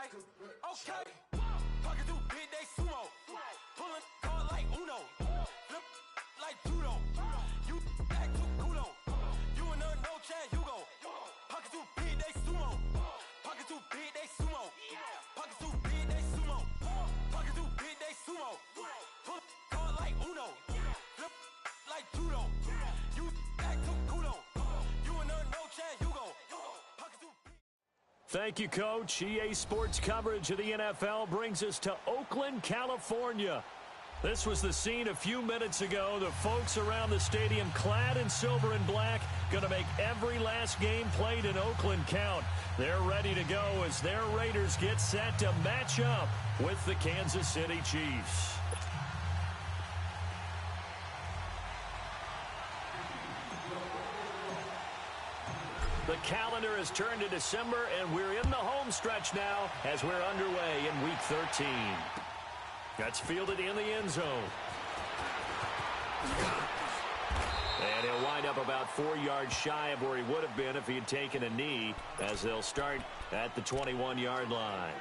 like, okay. Pocket too big, they sumo. Pulling card like Uno. Flip like judo. You act too kudo. You and no Chad Hugo. Pocket too big, they sumo. Pocket too big, they sumo. Pocket too big, they sumo. Pocket too big, they sumo. Pull card like Uno. Flip like judo. You act too kudo. You and no Chad Hugo. Pocket too big. Thank you, Coach. EA Sports coverage of the NFL brings us to Oakland, California. This was the scene a few minutes ago. The folks around the stadium clad in silver and black going to make every last game played in Oakland count. They're ready to go as their Raiders get set to match up with the Kansas City Chiefs. The calendar has turned to December, and we're in the home stretch now as we're underway in Week 13. That's fielded in the end zone. And he'll wind up about 4 yards shy of where he would have been if he had taken a knee, as they'll start at the 21-yard line.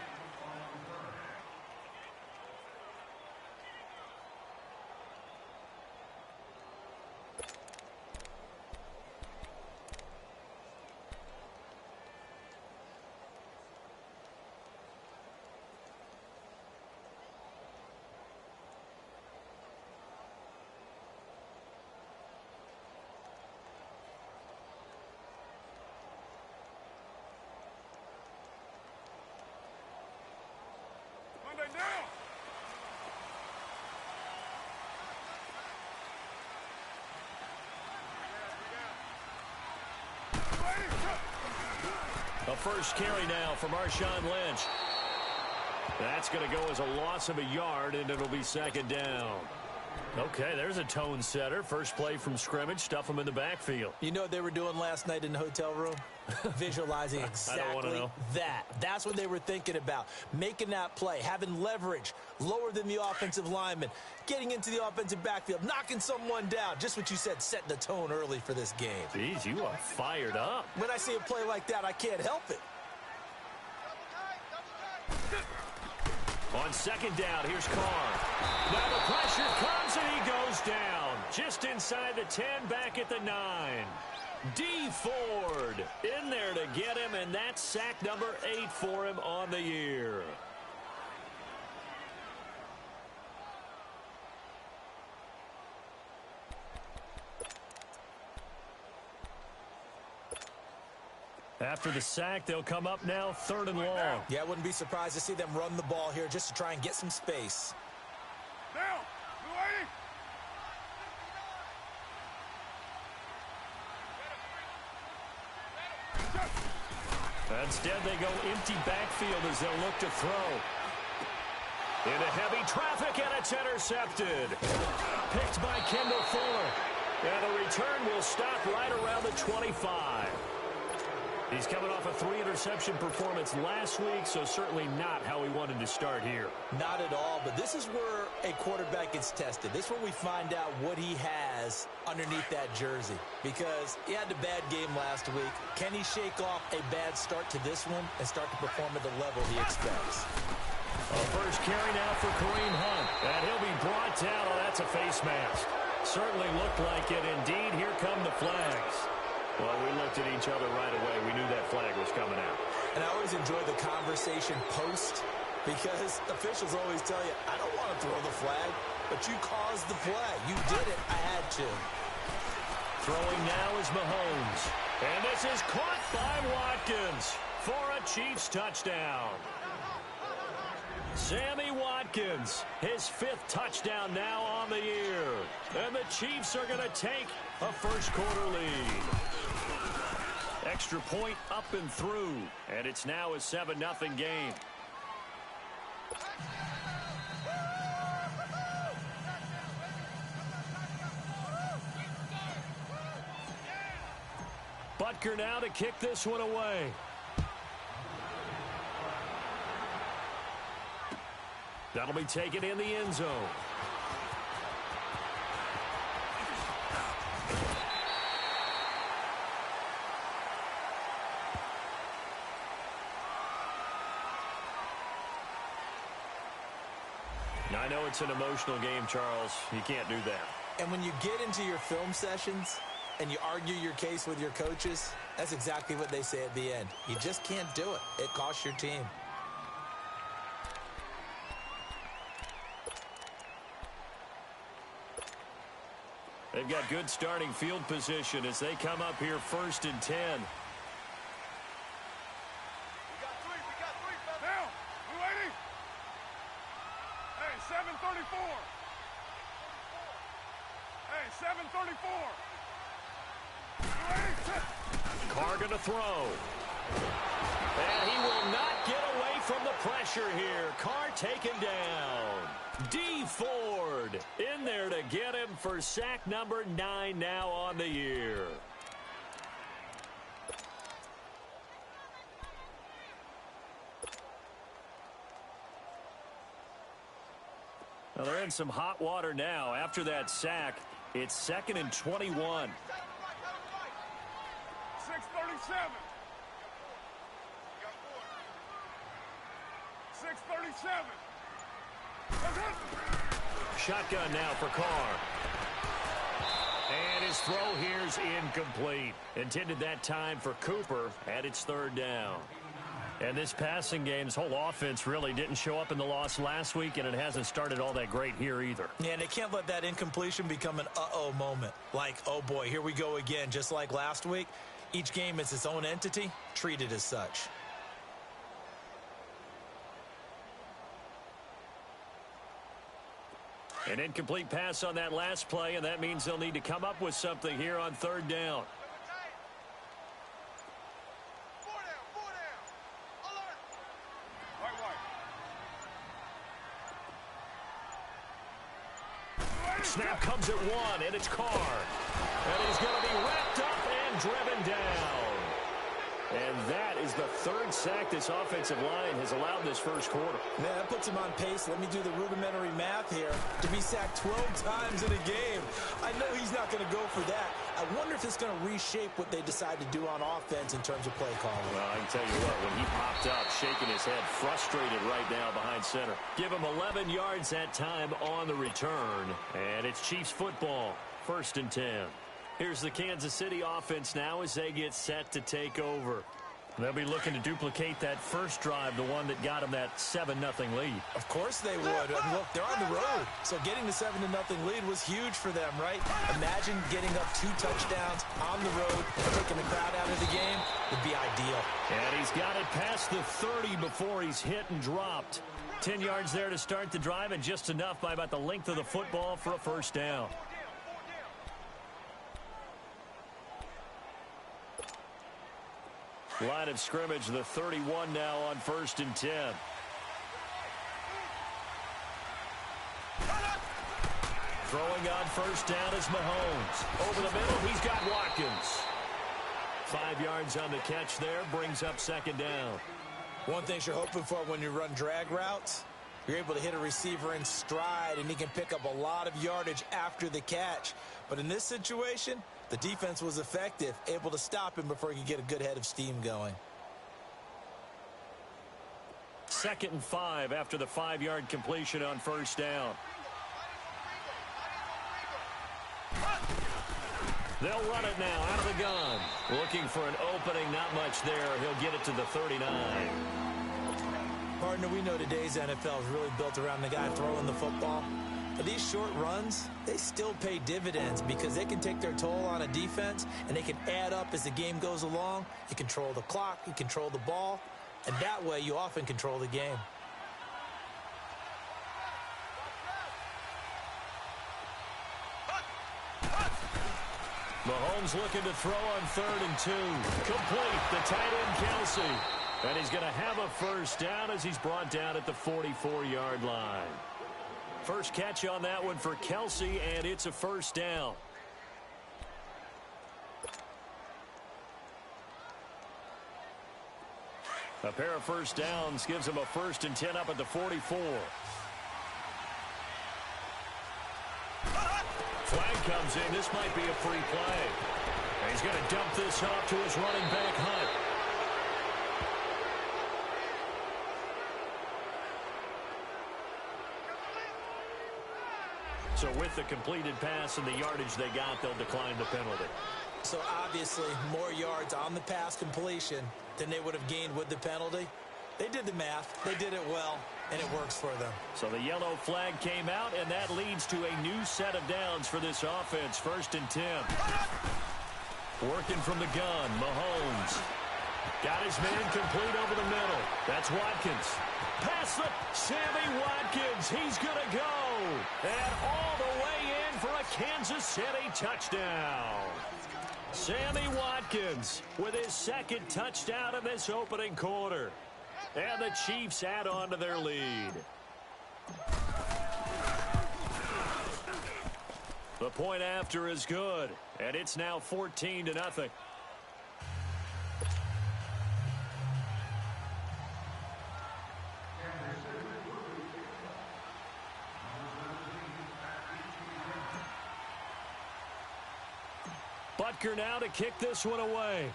A first carry now from Marshawn Lynch. That's going to go as a loss of a yard, and it'll be second down. Okay, there's a tone setter. First play from scrimmage, stuff them in the backfield. You know what they were doing last night in the hotel room? Visualizing exactly that. That's what they were thinking about. Making that play, having leverage, lower than the offensive lineman, getting into the offensive backfield, knocking someone down. Just what you said, setting the tone early for this game. Jeez, you are fired up. When I see a play like that, I can't help it. On second down, here's Carr. Now the pressure comes, and he goes down. Just inside the 10, back at the 9. D. Ford in there to get him, and that's sack number 8 for him on the year. After the sack, they'll come up now, 3rd and long. Yeah, I wouldn't be surprised to see them run the ball here just to try and get some space. Down! Instead, they go empty backfield as they'll look to throw. Into heavy traffic, and it's intercepted. Picked by Kendall Fuller. And the return will stop right around the 25. He's coming off a 3-interception performance last week, so certainly not how he wanted to start here. Not at all, but this is where a quarterback gets tested. This is where we find out what he has underneath that jersey, because he had a bad game last week. Can he shake off a bad start to this one and start to perform at the level he expects? A first carry now for Kareem Hunt, and he'll be brought down. Oh, that's a face mask. Certainly looked like it. Indeed, here come the flags. Well, we looked at each other right away. We knew that flag was coming out. And I always enjoy the conversation post, because officials always tell you, I don't want to throw the flag, but you caused the play. You did it. I had to. Throwing now is Mahomes. And this is caught by Watkins for a Chiefs touchdown. Sammy Watkins, his 5th touchdown now on the year. And the Chiefs are going to take a first-quarter lead. Extra point up and through, and it's now a 7-0 game. Butker now to kick this one away. That'll be taken in the end zone. I know it's an emotional game, Charles. You can't do that. And when you get into your film sessions and you argue your case with your coaches, that's exactly what they say at the end. You just can't do it. It costs your team. They've got good starting field position as they come up here 1st and 10. We got three, fella. Now, we waiting? Hey, 734. Hey, 734. Carr going to throw. And he will not get away from the pressure here. Carr taken down. D. Ford in there to get him for sack number 9 now on the year. Well, they're in some hot water now. After that sack, it's 2nd and 21. 637. 637. Shotgun now for Carr. And his throw here's incomplete. Intended that time for Cooper, and it's 3rd down. And this passing game's whole offense really didn't show up in the loss last week, and it hasn't started all that great here either. Yeah, and they can't let that incompletion become an uh-oh moment. Like, oh boy, here we go again, just like last week. Each game is its own entity, treated as such. An incomplete pass on that last play, and that means they'll need to come up with something here on 3rd down. Snap comes at 1, and it's Carr. And he's going to be wrapped up and driven down. And that is the 3rd sack this offensive line has allowed this first quarter. Man, that puts him on pace. Let me do the rudimentary math here. To be sacked 12 times in a game. I know he's not going to go for that. I wonder if it's going to reshape what they decide to do on offense in terms of play calling. Well, I can tell you what, when he popped up, shaking his head, frustrated right now behind center. Give him 11 yards that time on the return. And it's Chiefs football, 1st and 10. Here's the Kansas City offense now as they get set to take over. They'll be looking to duplicate that first drive, the one that got them that 7-0 lead. Of course they would. I mean, look, they're on the road. So getting the 7-0 lead was huge for them, right? Imagine getting up 2 touchdowns on the road, taking the crowd out of the game would be ideal. And he's got it past the 30 before he's hit and dropped. 10 yards there to start the drive, and just enough by about the length of the football for a 1st down. Line of scrimmage, the 31 now on 1st and 10. Throwing on 1st down is Mahomes. Over the middle, he's got Watkins. 5 yards on the catch there, brings up 2nd down. One thing you're hoping for when you run drag routes, you're able to hit a receiver in stride, and he can pick up a lot of yardage after the catch. But in this situation, the defense was effective, able to stop him before he could get a good head of steam going. 2nd and 5 after the 5-yard completion on 1st down. They'll run it now out of the gun. Looking for an opening, not much there. He'll get it to the 39. Partner, we know today's NFL is really built around the guy throwing the football. But these short runs, they still pay dividends because they can take their toll on a defense, and they can add up as the game goes along. You control the clock, you control the ball, and that way you often control the game. Mahomes looking to throw on 3rd and 2. Complete, the tight end Kelce. And he's going to have a 1st down as he's brought down at the 44-yard line. First catch on that one for Kelce, and it's a 1st down. A pair of 1st downs gives him a 1st and 10 up at the 44. Flag comes in. This might be a free play. And he's going to dump this off to his running back, Hunt. So with the completed pass and the yardage they got, they'll decline the penalty. So obviously more yards on the pass completion than they would have gained with the penalty. They did the math. They did it well, and it works for them. So the yellow flag came out, and that leads to a new set of downs for this offense. 1st and 10. Working from the gun, Mahomes. Got his man complete over the middle. That's Watkins. Pass the Sammy Watkins. He's going to go. And all the way in for a Kansas City touchdown. Sammy Watkins with his 2nd touchdown in this opening quarter. And the Chiefs add on to their lead. The point after is good, and it's now 14-0. Butker now to kick this one away.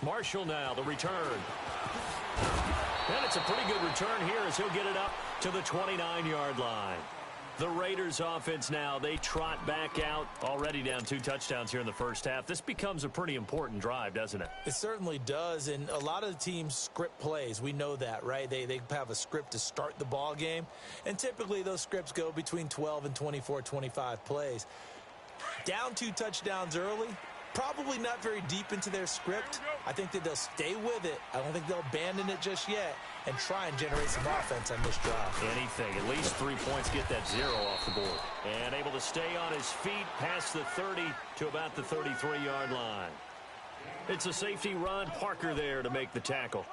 Marshall now, the return. And it's a pretty good return here as he'll get it up to the 29-yard line. The Raiders offense now, they trot back out, already down 2 touchdowns here in the first half. This becomes a pretty important drive, doesn't it? It certainly does, and a lot of the teams script plays. We know that, right? They have a script to start the ball game, and typically those scripts go between 12 and 24, 25 plays. Down 2 touchdowns early, probably not very deep into their script. I think that they'll stay with it. I don't think they'll abandon it just yet and try and generate some offense on this drive. Anything. At least 3 points, get that 0 off the board. And able to stay on his feet past the 30 to about the 33-yard line. It's a safety, Ron Parker, there to make the tackle.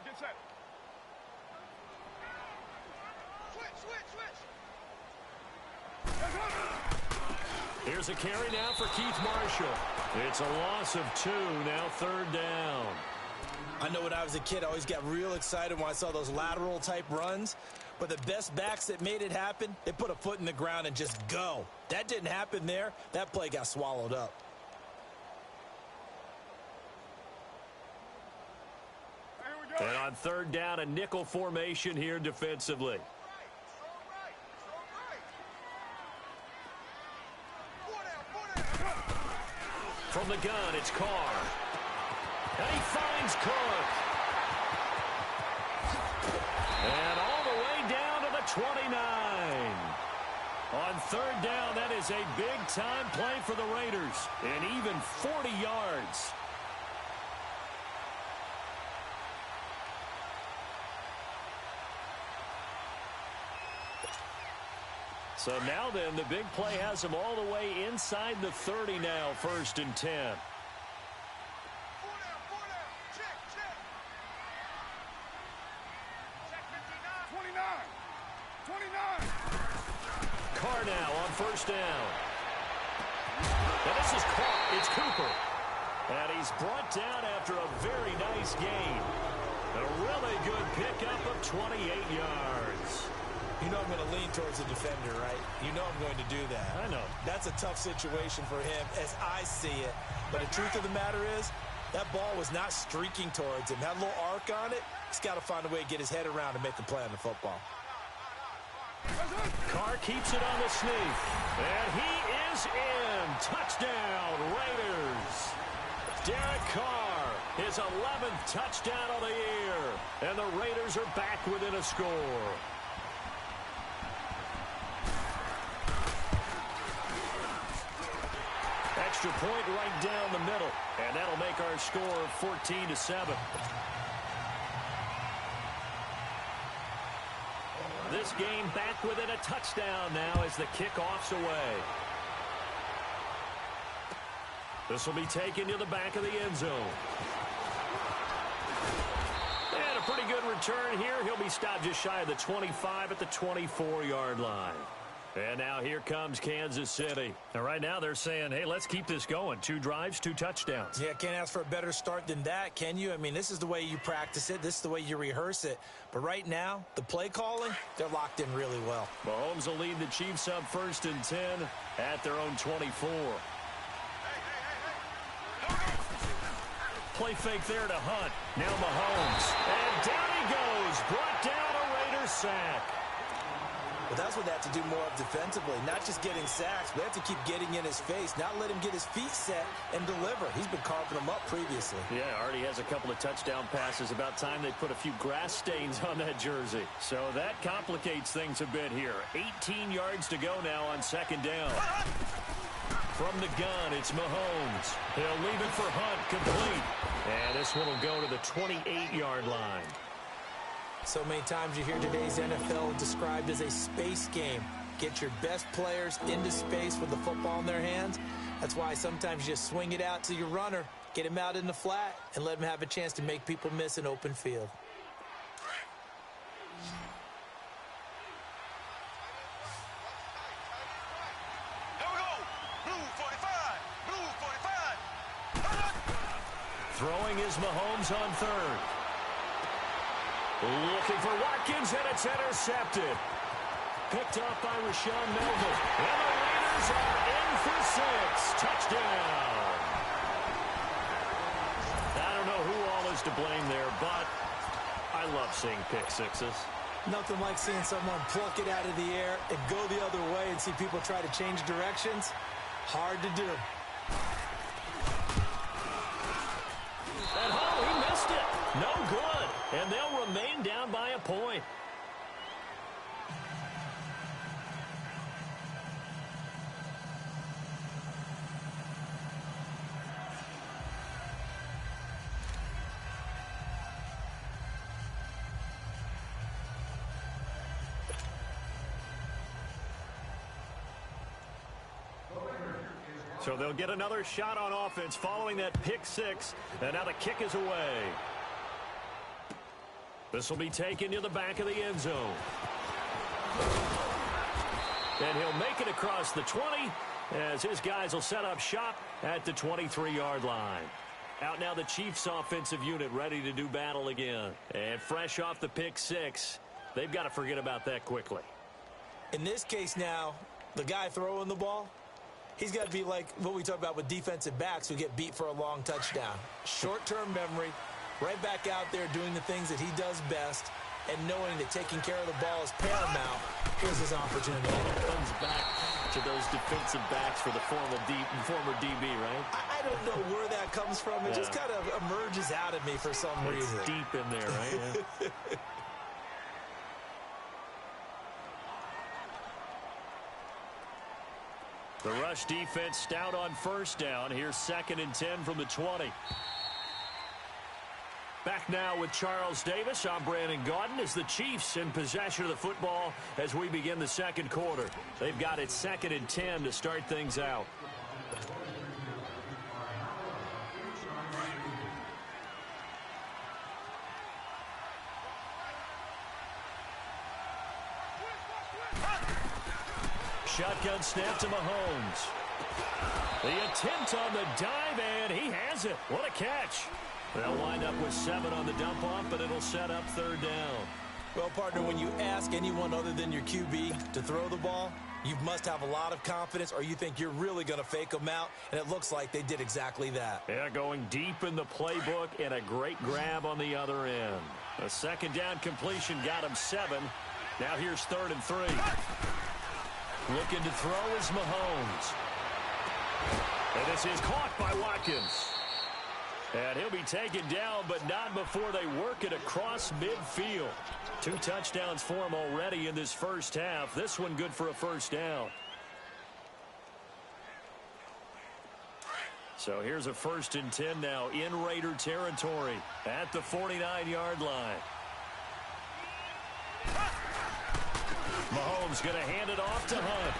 Get set. Switch. Here's a carry now for Keith Marshall. It's a loss of 2, now 3rd down. I know when I was a kid, I always got real excited when I saw those lateral-type runs. But the best backs that made it happen, they put a foot in the ground and just go. That didn't happen there. That play got swallowed up. And on 3rd down, a nickel formation here defensively. From the gun, it's Carr. And he finds Cook. And all the way down to the 29. On 3rd down, that is a big-time play for the Raiders. And even 40 yards. So now then, the big play has them all the way inside the 30 now, 1st and 10. Carr now on 1st down. And this is caught. It's Cooper. And he's brought down after a very nice gain. A really good pickup of 28 yards. You know I'm going to lean towards the defender, right? You know I'm going to do that. I know. That's a tough situation for him as I see it. But the truth of the matter is, that ball was not streaking towards him. Had a little arc on it. He's got to find a way to get his head around and make the play on the football. Carr keeps it on the sneak. And he is in. Touchdown, Raiders. Derek Carr, his 11th touchdown of the year. And the Raiders are back within a score. Extra point right down the middle. And that'll make our score 14-7. This game back within a touchdown now as the kickoff's away. This will be taken to the back of the end zone. And a pretty good return here. He'll be stopped just shy of the 25 at the 24-yard line. And now here comes Kansas City. And right now they're saying, hey, let's keep this going. 2 drives, 2 touchdowns. Yeah, can't ask for a better start than that, can you? I mean, this is the way you practice it. This is the way you rehearse it. But right now, the play calling, they're locked in really well. Mahomes will lead the Chiefs up 1st and 10 at their own 24. Play fake there to Hunt. Now Mahomes. And down he goes. Brought down a Raiders sack. Well, that's what they have to do more of defensively. Not just getting sacks, but they have to keep getting in his face. Not let him get his feet set and deliver. He's been carving them up previously. Yeah, already has a couple of touchdown passes. About time they put a few grass stains on that jersey. So that complicates things a bit here. 18 yards to go now on 2nd down. From the gun, it's Mahomes. He'll leave it for Hunt, complete. And this one will go to the 28-yard line. So many times you hear today's NFL described as a space game. Get your best players into space with the football in their hands. That's why sometimes you just swing it out to your runner, get him out in the flat, and let him have a chance to make people miss an open field. Throwing is Mahomes on 3rd. Looking for Watkins, and it's intercepted. Picked off by Rashawn Melvin. And the Raiders are in for 6. Touchdown. I don't know who all is to blame there, but I love seeing pick sixes. Nothing like seeing someone pluck it out of the air and go the other way and see people try to change directions. Hard to do. And oh, he missed it. No good. And they'll remain down by a point. So they'll get another shot on offense following that pick 6. And now the kick is away. This will be taken to the back of the end zone. And he'll make it across the 20 as his guys will set up shop at the 23-yard line. Out now the Chiefs offensive unit ready to do battle again. And fresh off the pick 6, they've got to forget about that quickly. In this case now, the guy throwing the ball, he's got to be like what we talk about with defensive backs who get beat for a long touchdown. Short-term memory, right back out there doing the things that he does best, and knowing that taking care of the ball is paramount. Here's his opportunity. Comes back to those defensive backs for the former DB, right? I don't know where that comes from. It just kind of emerges out of me for some reason. It's deep in there, right? Yeah. The rush defense stout on 1st down. Here's 2nd and 10 from the 20. Back now with Charles Davis. I'm Brandon Gaudin as the Chiefs in possession of the football as we begin the 2nd quarter. They've got it 2nd and 10 to start things out. Shotgun snap to Mahomes. The attempt on the dive, and he has it. What a catch. They'll wind up with 7 on the dump off, but it'll set up 3rd down. Well, partner, when you ask anyone other than your QB to throw the ball, you must have a lot of confidence, or you think you're really going to fake them out, and it looks like they did exactly that. Yeah, going deep in the playbook, and a great grab on the other end. A 2nd down completion got him 7. Now here's 3rd and 3. Looking to throw is Mahomes. And this is caught by Watkins. And he'll be taken down, but not before they work it across midfield. 2 touchdowns for him already in this first half. This one good for a 1st down. So here's a 1st and 10 now in Raider territory at the 49-yard line. Mahomes going to hand it off to Hunt.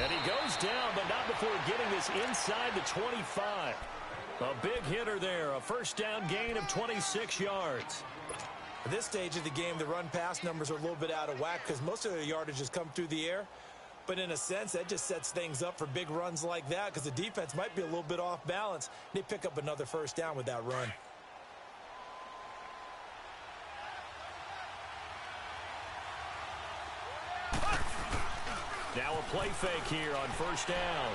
And he goes down, but not before getting this inside the 25. A big hitter there, a 1st down gain of 26 yards. At this stage of the game, the run-pass numbers are a little bit out of whack because most of their yardage has come through the air. But in a sense, that just sets things up for big runs like that because the defense might be a little bit off balance. They pick up another first down with that run. Now a play fake here on first down.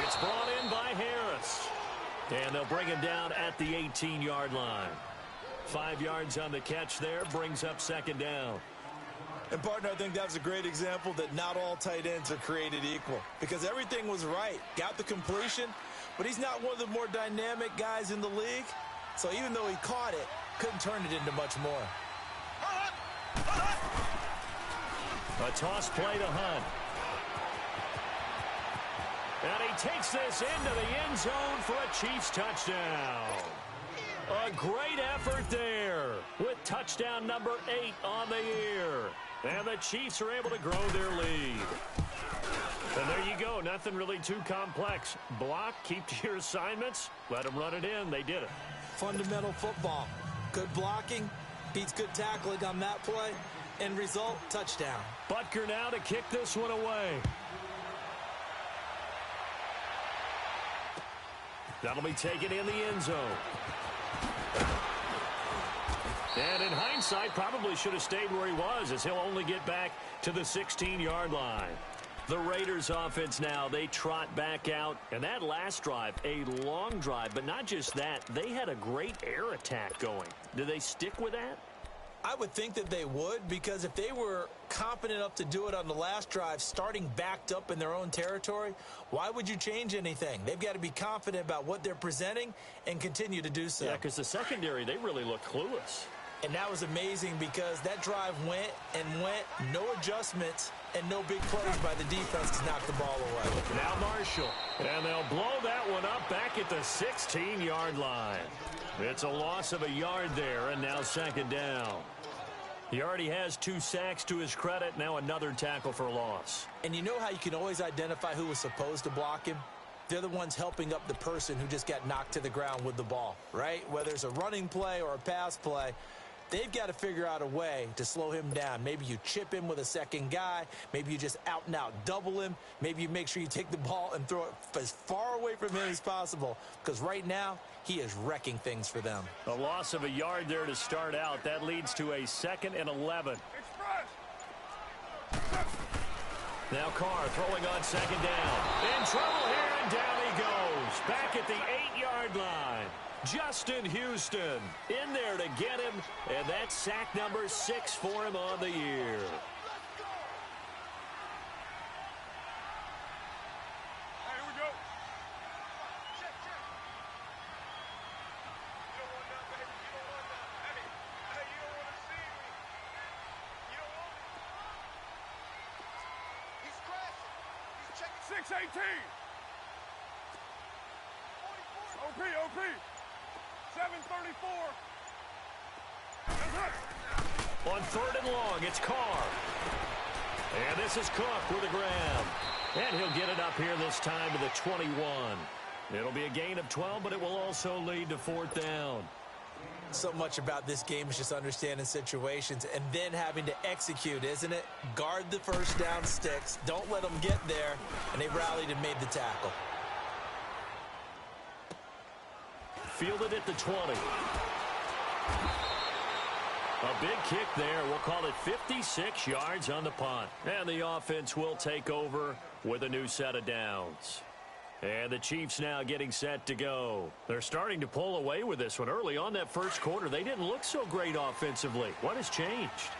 It's brought in by Harris. And they'll bring him down at the 18-yard line. 5 yards on the catch there, brings up second down. And, partner, I think that was a great example that not all tight ends are created equal because everything was right. Got the completion, but he's not one of the more dynamic guys in the league. So even though he caught it, couldn't turn it into much more. A toss play to Hunt. And he takes this into the end zone for a Chiefs touchdown. A great effort there with touchdown number 8 on the year. And the Chiefs are able to grow their lead. And there you go. Nothing really too complex. Block, keep to your assignments, let them run it in. They did it. Fundamental football. Good blocking, beats good tackling on that play. End result, touchdown. Butker now to kick this one away. That'll be taken in the end zone. And in hindsight, probably should have stayed where he was as he'll only get back to the 16-yard line. The Raiders offense now, they trot back out. And that last drive, a long drive, but not just that, they had a great air attack going. Do they stick with that? I would think that they would because if they were confident enough to do it on the last drive, starting backed up in their own territory, why would you change anything? They've got to be confident about what they're presenting and continue to do so. Yeah, because the secondary, they really look clueless. And that was amazing because that drive went, no adjustments, and no big plays by the defense to knock the ball away. Now Marshall, and they'll blow that one up back at the 16-yard line. It's a loss of a yard there, and now second down. He already has 2 sacks to his credit, now another tackle for loss. And you know how you can always identify who was supposed to block him? They're the ones helping up the person who just got knocked to the ground with the ball, right? Whether it's a running play or a pass play, they've got to figure out a way to slow him down. Maybe you chip him with a second guy. Maybe you just out-and-out double him. Maybe you make sure you take the ball and throw it as far away from him as possible because right now he is wrecking things for them. A loss of a yard there to start out. That leads to a 2nd and 11. Now Carr throwing on second down. In trouble here, and down he goes. Back at the 8-yard line. Justin Houston in there to get him, and that's sack number 6 for him on the year. OP. 734. On 3rd and long, it's Carr. And this is Cook with a grab. And he'll get it up here this time to the 21. It'll be a gain of 12, but it will also lead to 4th down. So much about this game is just understanding situations and then having to execute, isn't it? Guard the first down sticks. Don't let them get there. And they rallied and made the tackle. Fielded at the 20. A big kick there. We'll call it 56 yards on the punt. And the offense will take over with a new set of downs. And the Chiefs now getting set to go. They're starting to pull away with this one. Early on that first quarter, they didn't look so great offensively. What has changed?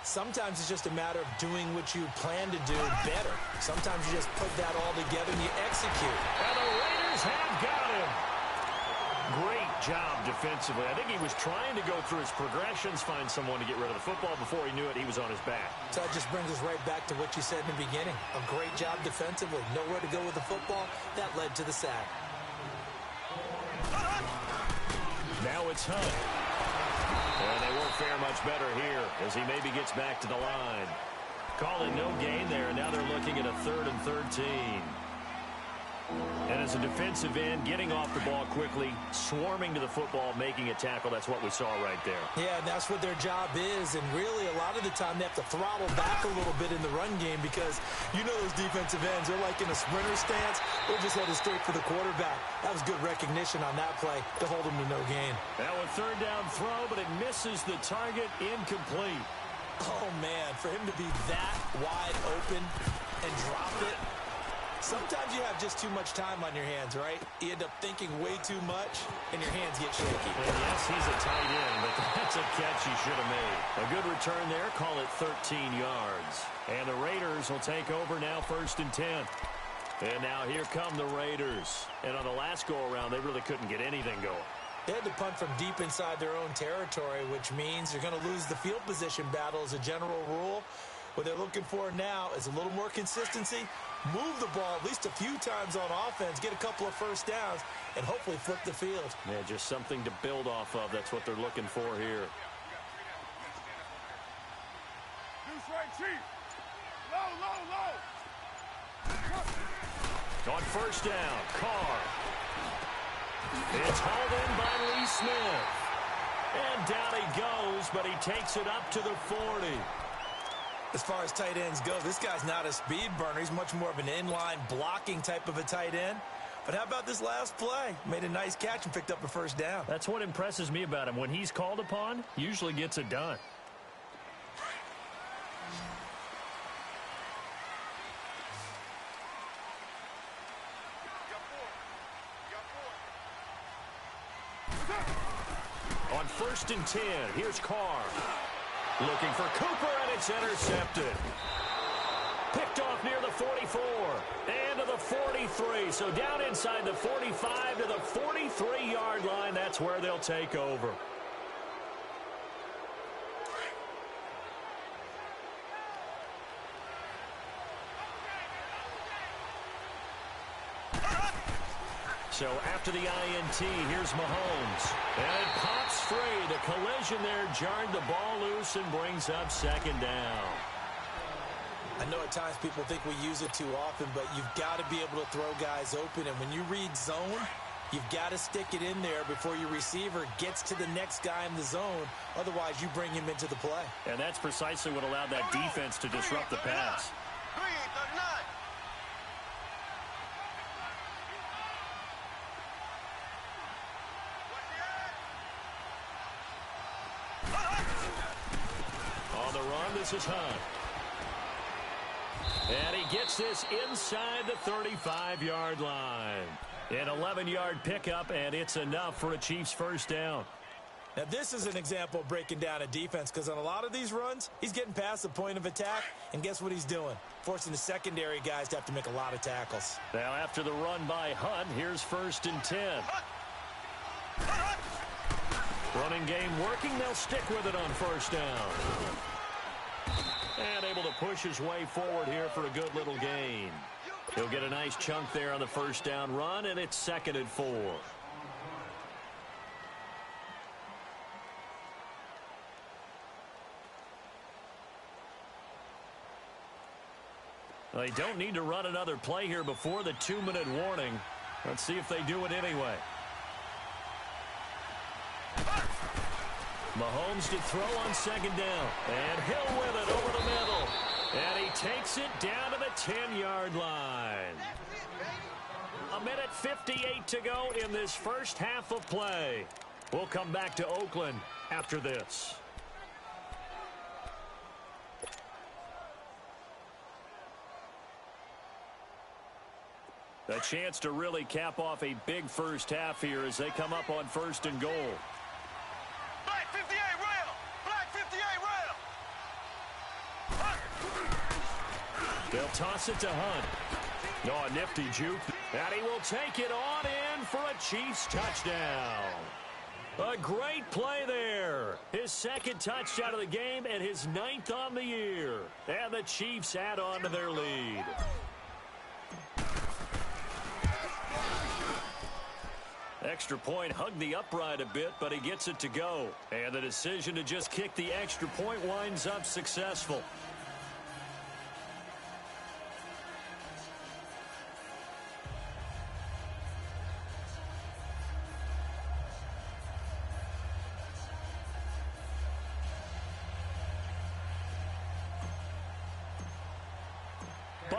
Sometimes it's just a matter of doing what you plan to do better. Sometimes you just put that all together and you execute. And the Raiders have got him. Great job defensively. I think he was trying to go through his progressions, find someone to get rid of the football. Before he knew it, he was on his back. So that just brings us right back to what you said in the beginning. A great job defensively. Nowhere to go with the football. That led to the sack. Now it's Hunt. And they won't fare much better here as he maybe gets back to the line. Call it no gain there. Now they're looking at a 3rd and 13. And as a defensive end, getting off the ball quickly, swarming to the football, making a tackle, that's what we saw right there. Yeah, and that's what their job is. And really, a lot of the time, they have to throttle back a little bit in the run game because you know those defensive ends, they're like in a sprinter stance. They're just headed straight for the quarterback. That was good recognition on that play to hold them to no gain. Now a third down throw, but it misses the target, incomplete. Oh, man, for him to be that wide open and drop it. Sometimes you have just too much time on your hands, right? You end up thinking way too much, and your hands get shaky. And yes, he's a tight end, but that's a catch he should have made. A good return there, call it 13 yards. And the Raiders will take over now, 1st and 10. And now here come the Raiders. And on the last go-around, they really couldn't get anything going. They had to punt from deep inside their own territory, which means you're going to lose the field position battle as a general rule. What they're looking for now is a little more consistency, move the ball at least a few times on offense, get a couple of first downs, and hopefully flip the field. Yeah, just something to build off of. That's what they're looking for here. Deuce right, Chief. Low. On 1st down, Carr. It's hauled in by Lee Smith. And down he goes, but he takes it up to the 40. As far as tight ends go, this guy's not a speed burner. He's much more of an inline blocking type of a tight end. But how about this last play? Made a nice catch and picked up a first down. That's what impresses me about him. When he's called upon, usually gets it done. On 1st and 10, here's Carr. Looking for Cooper, and it's intercepted. Picked off near the 44 and to the 43. So down inside the 45 to the 43-yard line. That's where they'll take over. So after the INT, here's Mahomes. And it pops free. The collision there jarred the ball loose and brings up 2nd down. I know at times people think we use it too often, but you've got to be able to throw guys open. And when you read zone, you've got to stick it in there before your receiver gets to the next guy in the zone. Otherwise, you bring him into the play. And that's precisely what allowed that defense to disrupt the pass. On the run, this is Hunt. And he gets this inside the 35-yard line. An 11-yard pickup, and it's enough for a Chiefs first down. Now, this is an example of breaking down a defense because on a lot of these runs, he's getting past the point of attack, and guess what he's doing? Forcing the secondary guys to have to make a lot of tackles. Now, after the run by Hunt, here's 1st and 10. Running game working. They'll stick with it on 1st down. And able to push his way forward here for a good little gain. He'll get a nice chunk there on the 1st down run, and it's 2nd and 4. They don't need to run another play here before the 2-minute warning. Let's see if they do it anyway. Mahomes to throw on 2nd down. And Hill with it over the middle. And he takes it down to the 10-yard line. 1:58 to go in this first half of play. We'll come back to Oakland after this. A chance to really cap off a big first half here as they come up on 1st and goal. Black 58 rail! Black 58 rail! They'll toss it to Hunt. Oh, a nifty juke. And he will take it on in for a Chiefs touchdown. A great play there. His 2nd touchdown of the game and his 9th on the year. And the Chiefs add on to their lead. Extra point hugged the upright a bit, but he gets it to go. And the decision to just kick the extra point winds up successful.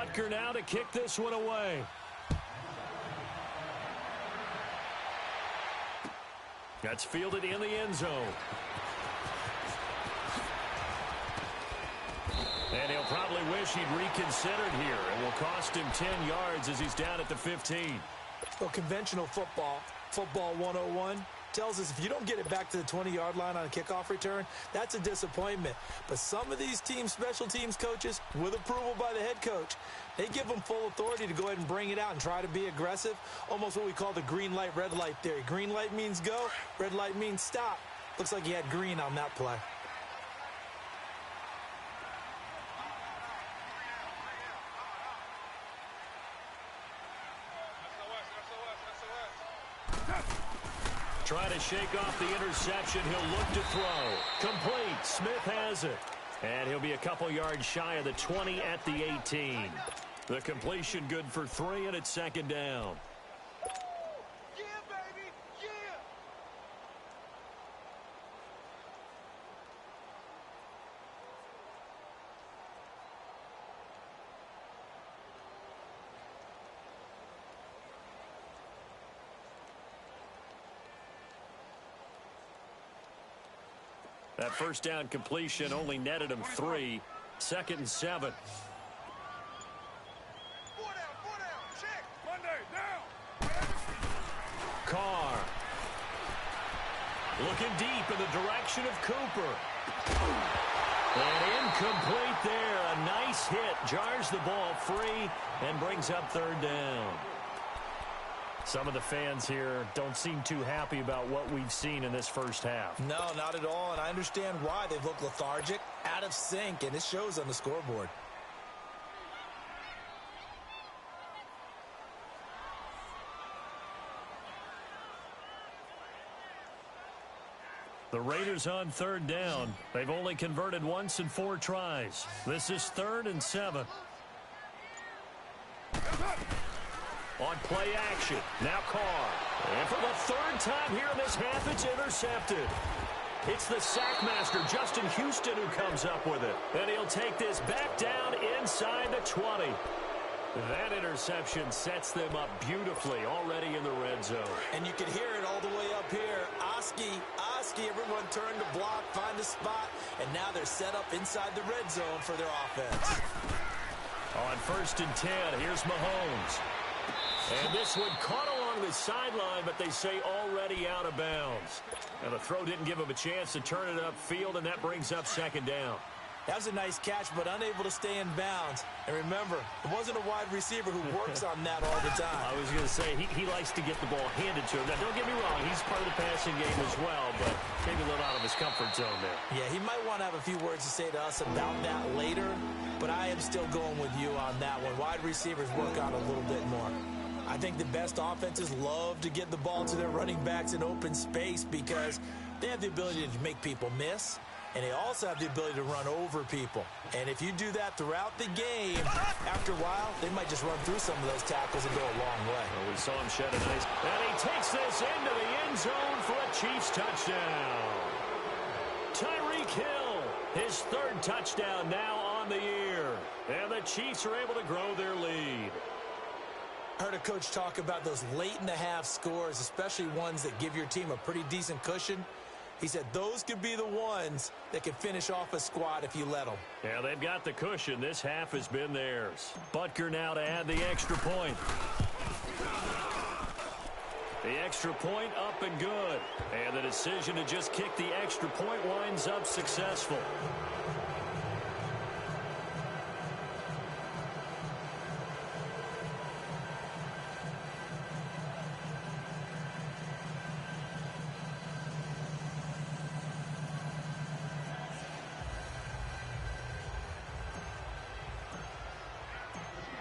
Butker now to kick this one away. That's fielded in the end zone. And he'll probably wish he'd reconsidered here. It will cost him 10 yards as he's down at the 15. Well, conventional football 101, tells us if you don't get it back to the 20-yard line on a kickoff return, that's a disappointment. But some of these team special teams coaches, with approval by the head coach, they give them full authority to go ahead and bring it out and try to be aggressive, almost what we call the green light, red light theory. Green light means go, red light means stop. Looks like he had green on that play. Trying to shake off the interception. He'll look to throw. Complete. Smith has it. And he'll be a couple yards shy of the 20 at the 18. The completion good for 3, and it's second down. Yeah, baby, yeah. That first down completion only netted him 3. 2nd and 7. Four down, check. Monday, down. Carr. Looking deep in the direction of Cooper. And incomplete there. A nice hit. Jars the ball free and brings up 3rd down. Some of the fans here don't seem too happy about what we've seen in this first half. No, not at all, and I understand why. They've looked lethargic, out of sync, and it shows on the scoreboard. The Raiders on 3rd down. They've only converted once in 4 tries. This is 3rd and 7. On play action. Now Carr. And for the 3rd time here in this half, it's intercepted. It's the sackmaster, Justin Houston, who comes up with it. And he'll take this back down inside the 20. That interception sets them up beautifully already in the red zone. And you can hear it all the way up here. Oski, everyone turned to block, find a spot, and now they're set up inside the red zone for their offense. On 1st and 10, here's Mahomes. And this one caught along the sideline, but they say already out of bounds. And the throw didn't give him a chance to turn it upfield, and that brings up 2nd down. That was a nice catch, but unable to stay in bounds. And remember, it wasn't a wide receiver who works on that all the time. I was going to say, he likes to get the ball handed to him. Now, don't get me wrong, he's part of the passing game as well, but maybe a little out of his comfort zone there. Yeah, he might want to have a few words to say to us about that later, but I am still going with you on that one. Wide receivers work on a little bit more. I think the best offenses love to get the ball to their running backs in open space because they have the ability to make people miss, and they also have the ability to run over people. And if you do that throughout the game, after a while, they might just run through some of those tackles and go a long way. Well, we saw him shed a nice... And he takes this into the end zone for a Chiefs touchdown. Tyreek Hill, his 3rd touchdown now on the year. And the Chiefs are able to grow their lead. I heard a coach talk about those late-in-the-half scores, especially ones that give your team a pretty decent cushion. He said those could be the ones that could finish off a squad if you let them. Yeah, they've got the cushion. This half has been theirs. Butker now to add the extra point. The extra point up and good. And the decision to just kick the extra point winds up successful.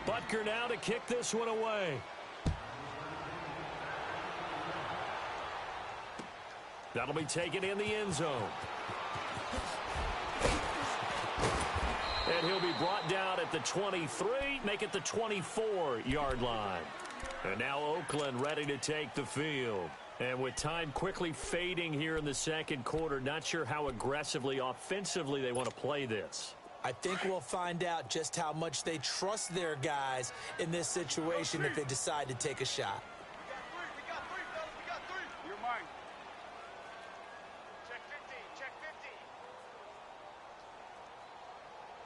Butker now to kick this one away. That'll be taken in the end zone. And he'll be brought down at the 23, make it the 24-yard line. And now Oakland ready to take the field. And with time quickly fading here in the 2nd quarter, not sure how aggressively, offensively they want to play this. I think we'll find out just how much they trust their guys in this situation if they decide to take a shot. We got three, fellas. We got three. You're mine. Check 15. Check 15.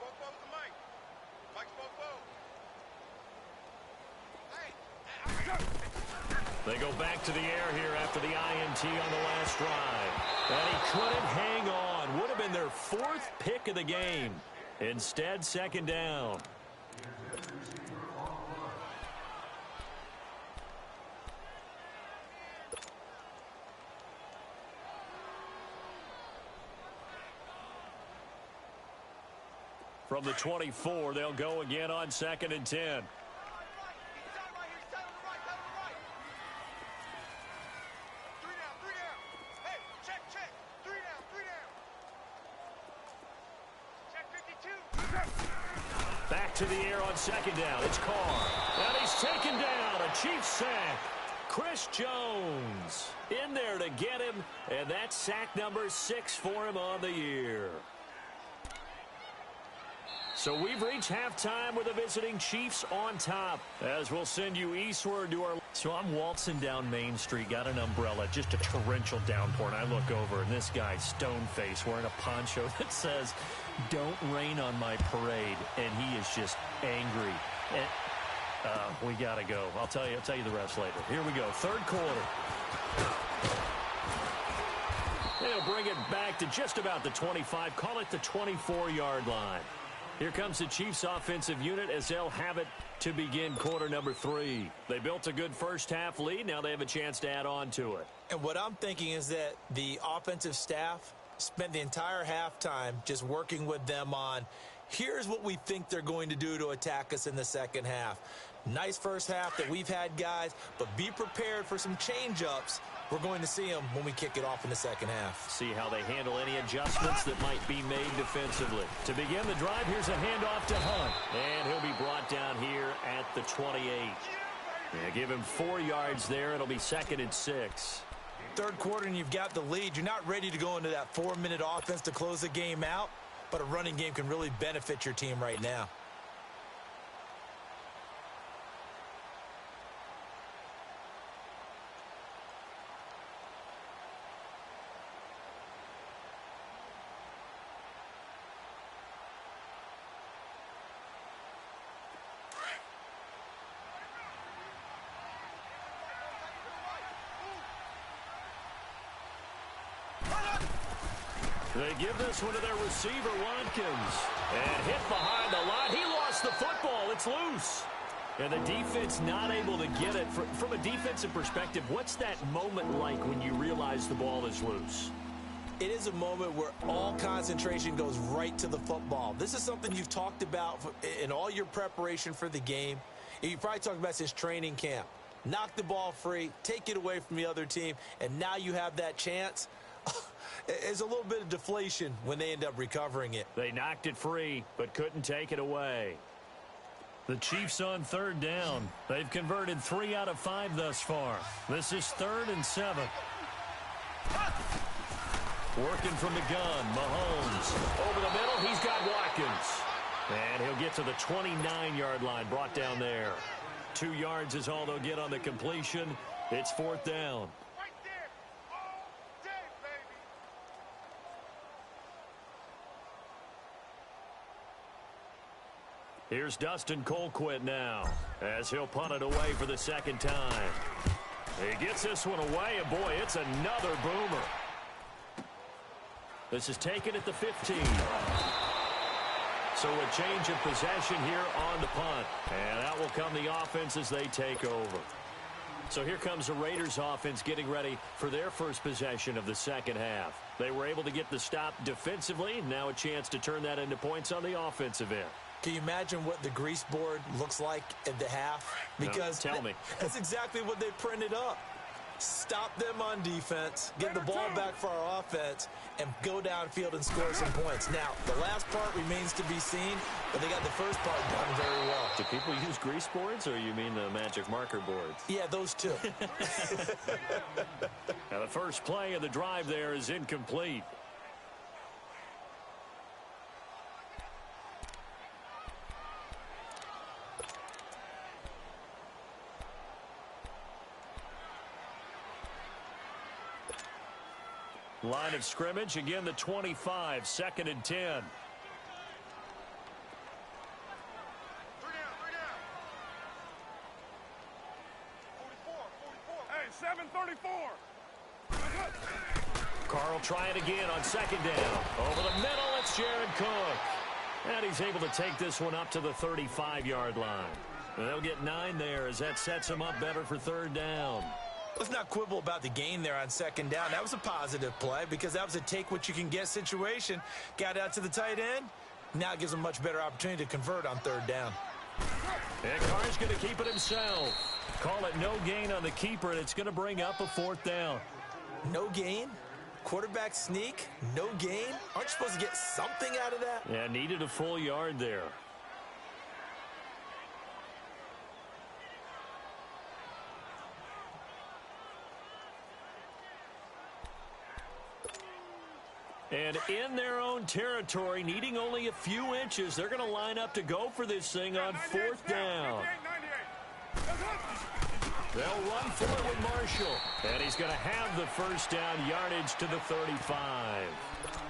Bofo's the mic. Mike's Bofo. They go back to the air here after the INT on the last drive. And he couldn't hang on. Would have been their 4th pick of the game. Instead, 2nd down. From the 24, they'll go again on 2nd and 10. Back to the air on 2nd down. It's Carr. And he's taken down. A Chiefs sack. Chris Jones in there to get him. And that's sack number 6 for him on the year. So we've reached halftime with the visiting Chiefs on top. As we'll send you eastward to our... So I'm waltzing down Main Street, got an umbrella, just a torrential downpour, and I look over, and this guy, stone-faced, wearing a poncho that says, "Don't rain on my parade," and he is just angry. And, we got to go. I'll tell you the rest later. Here we go, 3rd quarter. They'll bring it back to just about the 25, call it the 24-yard line. Here comes the Chiefs offensive unit as they'll have it to begin quarter number 3. They built a good first-half lead. Now they have a chance to add on to it. And what I'm thinking is that the offensive staff spent the entire halftime just working with them on, here's what we think they're going to do to attack us in the second half. Nice first half that we've had, guys, but be prepared for some change-ups. We're going to see them when we kick it off in the second half. See how they handle any adjustments that might be made defensively. To begin the drive, here's a handoff to Hunt. And he'll be brought down here at the 28. Yeah, give him 4 yards there. It'll be 2nd and 6. 3rd quarter and you've got the lead. You're not ready to go into that 4-minute offense to close the game out, but a running game can really benefit your team right now. They give this one to their receiver, Watkins. And hit behind the line. He lost the football. It's loose. And the defense not able to get it. From a defensive perspective, what's that moment like when you realize the ball is loose? It is a moment where all concentration goes right to the football. This is something you've talked about in all your preparation for the game. You probably talked about since training camp. Knock the ball free, take it away from the other team, and now you have that chance. There's a little bit of deflation when they end up recovering it. They knocked it free, but couldn't take it away. The Chiefs on 3rd down. They've converted 3 out of 5 thus far. This is 3rd and 7. Working from the gun, Mahomes. Over the middle, he's got Watkins. And he'll get to the 29-yard line, brought down there. 2 yards is all they'll get on the completion. It's 4th down. Right there. All day, baby. Here's Dustin Colquitt now, as he'll punt it away for the 2nd time. He gets this one away, and boy, it's another boomer. This is taken at the 15. So a change of possession here on the punt. And out will come the offense as they take over. So here comes the Raiders offense getting ready for their first possession of the second half. They were able to get the stop defensively. Now a chance to turn that into points on the offensive end. Can you imagine what the grease board looks like at the half? Because no, tell me. That's exactly what they printed up. Stop them on defense, get the ball back for our offense, and go downfield and score some points. Now, the last part remains to be seen, but they got the first part done very well. Do people use grease boards, or you mean the magic marker boards? Yeah, those two. Now, the first play of the drive there is incomplete. Line of scrimmage, again the 25, 2nd and 10. 3 down. 44. Hey, 7:34. Carl trying again on 2nd down. Over the middle, it's Jared Cook. And he's able to take this one up to the 35-yard line. And they'll get 9 there as that sets him up better for 3rd down. Let's not quibble about the gain there on 2nd down. That was a positive play because that was a take-what-you-can-get situation. Got out to the tight end. Now gives him a much better opportunity to convert on 3rd down. And Carr's going to keep it himself. Call it no gain on the keeper, and it's going to bring up a 4th down. No gain? Quarterback sneak? No gain? Aren't you supposed to get something out of that? Yeah, needed a full yard there. And in their own territory, needing only a few inches, they're going to line up to go for this thing on 4th down. 98. They'll run for it with Marshall. And he's going to have the 1st down yardage to the 35.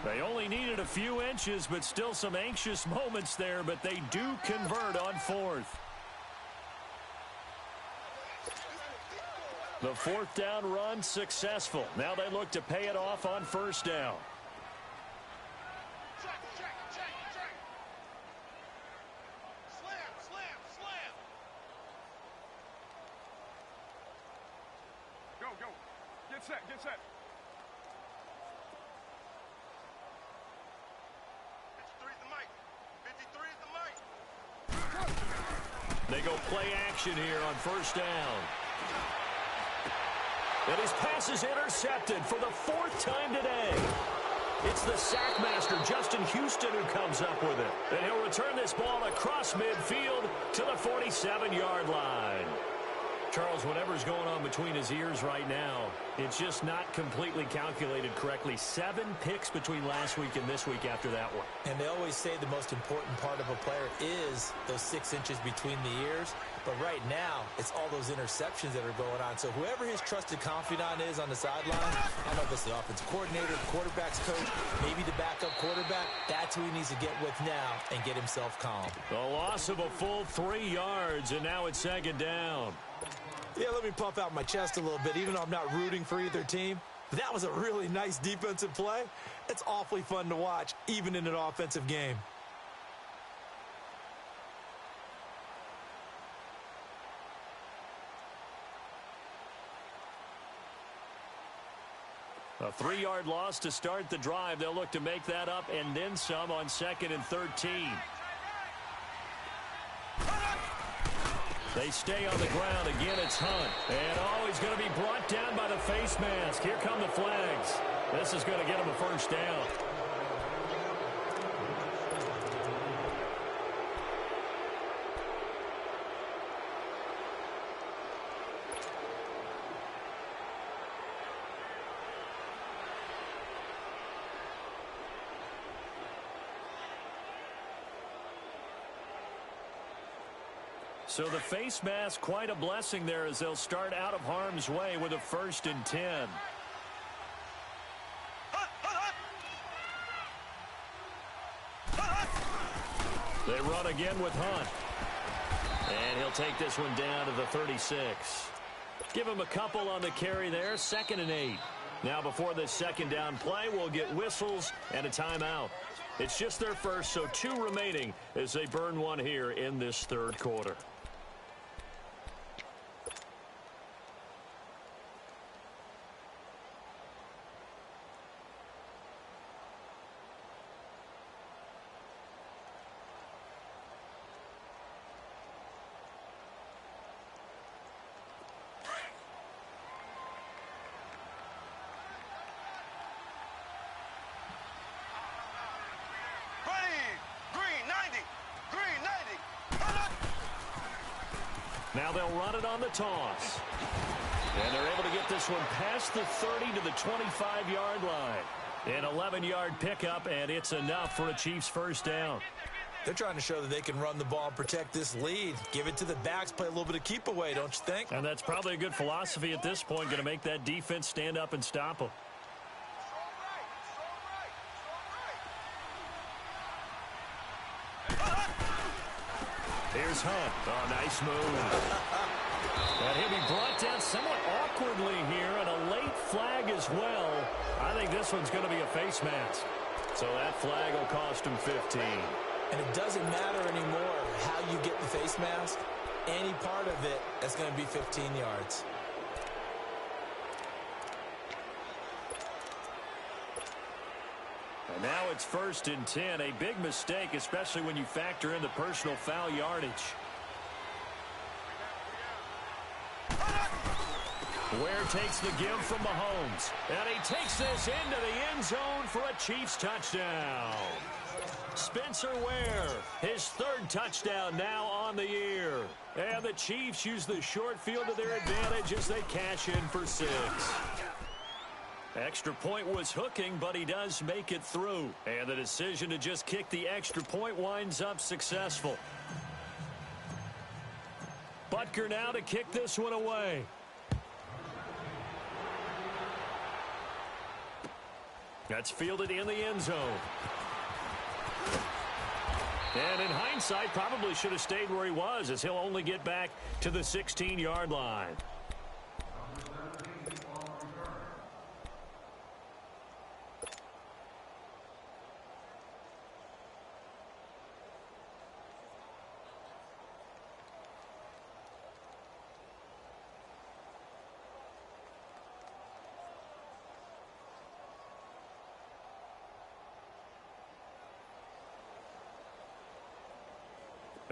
They only needed a few inches, but still some anxious moments there, but they do convert on 4th. The 4th down run successful. Now they look to pay it off on 1st down. Slam. Go. Get set. 53's the mic. They go play action here on 1st down. And his pass is intercepted for the 4th time today. It's the sackmaster, Justin Houston, who comes up with it. And he'll return this ball across midfield to the 47-yard line. Charles, whatever's going on between his ears right now, it's just not completely calculated correctly. 7 picks between last week and this week after that one. And they always say the most important part of a player is those 6 inches between the ears. But right now, it's all those interceptions that are going on. So whoever his trusted confidant is on the sideline, I don't know if it's the offensive coordinator, the quarterback's coach, maybe the backup quarterback, that's who he needs to get with now and get himself calm. The loss of a full 3 yards, and now it's 2nd down. Yeah, let me puff out my chest a little bit, even though I'm not rooting for either team. That was a really nice defensive play. It's awfully fun to watch, even in an offensive game. A 3-yard loss to start the drive. They'll look to make that up and then some on 2nd and 13. They stay on the ground. Again, it's Hunt. And, he's going to be brought down by the face mask. Here come the flags. This is going to get him a 1st down. So the face mask, quite a blessing there as they'll start out of harm's way with a 1st and 10. They run again with Hunt. And he'll take this one down to the 36. Give him a couple on the carry there, 2nd and 8. Now before this 2nd down play, we'll get whistles and a timeout. It's just their first, so 2 remaining as they burn one here in this 3rd quarter. Now they'll run it on the toss. And they're able to get this one past the 30 to the 25-yard line. An 11-yard pickup, and it's enough for a Chiefs 1st down. They're trying to show that they can run the ball and protect this lead. Give it to the backs, play a little bit of keep away, don't you think? And that's probably a good philosophy at this point, going to make that defense stand up and stop them. Here's Hunt. Oh, nice move. And he'll be brought down somewhat awkwardly here, and a late flag as well. I think this one's going to be a face mask. So that flag will cost him 15. And it doesn't matter anymore how you get the face mask. Any part of it, that's going to be 15 yards. And now it's 1st and 10. A big mistake, especially when you factor in the personal foul yardage. Ware takes the give from Mahomes. And he takes this into the end zone for a Chiefs touchdown. Spencer Ware, his 3rd touchdown now on the year. And the Chiefs use the short field to their advantage as they cash in for 6. Extra point was hooking, but he does make it through. And the decision to just kick the extra point winds up successful. Butker now to kick this one away. That's fielded in the end zone. And in hindsight, probably should have stayed where he was, as he'll only get back to the 16-yard line.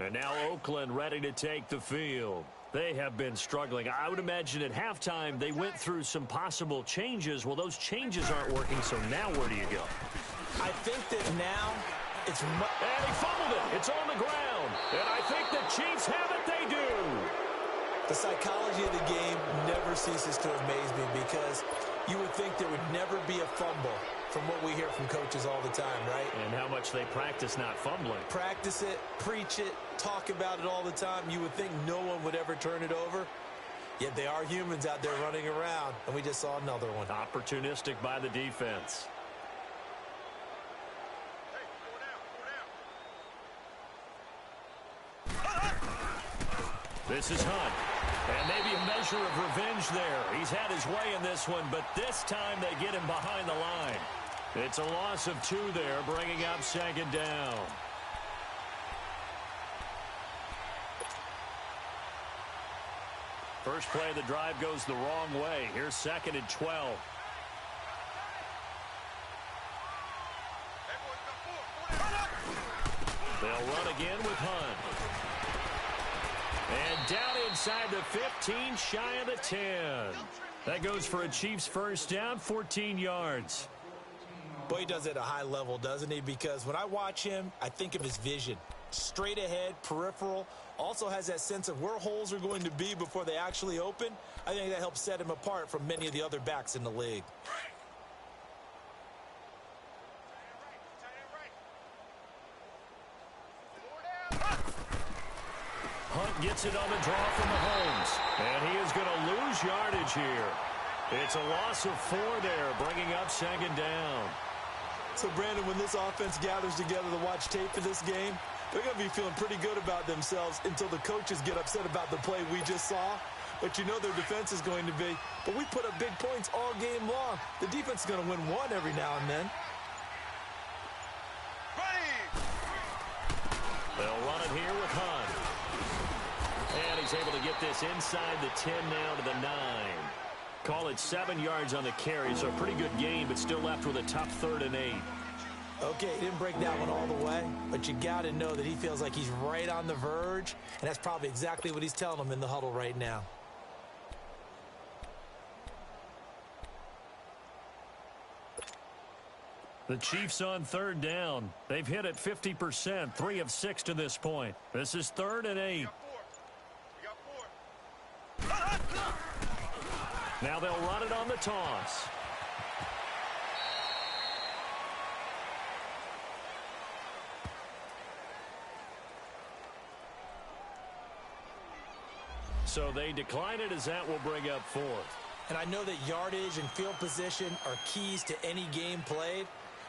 And now Oakland ready to take the field. They have been struggling. I would imagine at halftime they went through some possible changes. Well, those changes aren't working, so now where do you go? I think that now it's... And he fumbled it. It's on the ground. And I think the Chiefs have it. They do. The psychology of the game never ceases to amaze me, because you would think there would never be a fumble from what we hear from coaches all the time, right? And how much they practice not fumbling. Practice it, preach it, talk about it all the time. You would think no one would ever turn it over. Yet they are humans out there running around, and we just saw another one. Opportunistic by the defense. This is Hunt. And maybe a measure of revenge there. He's had his way in this one, but this time they get him behind the line. It's a loss of 2 there, bringing up 2nd down. First play of the drive goes the wrong way. Here's 2nd and 12. They'll run again with Hunt. And down inside the 15, shy of the 10. That goes for a Chiefs first down, 14 yards. Boy, he does it at a high level, doesn't he? Because when I watch him, I think of his vision. Straight ahead, peripheral. Also has that sense of where holes are going to be before they actually open. I think that helps set him apart from many of the other backs in the league. Hunt gets it on the draw from Mahomes. And he is going to lose yardage here. It's a loss of 4 there, bringing up 2nd down. So, Brandon, when this offense gathers together to watch tape for this game, they're going to be feeling pretty good about themselves until the coaches get upset about the play we just saw. But you know their defense is going to be, but we put up big points all game long. The defense is going to win one every now and then. They'll run it here with Hunt. And he's able to get this inside the 10 now to the 9. Call it 7 yards on the carry, so a pretty good game, but still left with a tough 3rd and 8. Okay, he didn't break that one all the way, but you got to know that he feels like he's right on the verge, and that's probably exactly what he's telling them in the huddle right now. The Chiefs on 3rd down. They've hit it 50%, 3 of 6 to this point. This is 3rd and 8. Now they'll run it on the toss. So they decline it, as that will bring up 4th. And I know that yardage and field position are keys to any game played,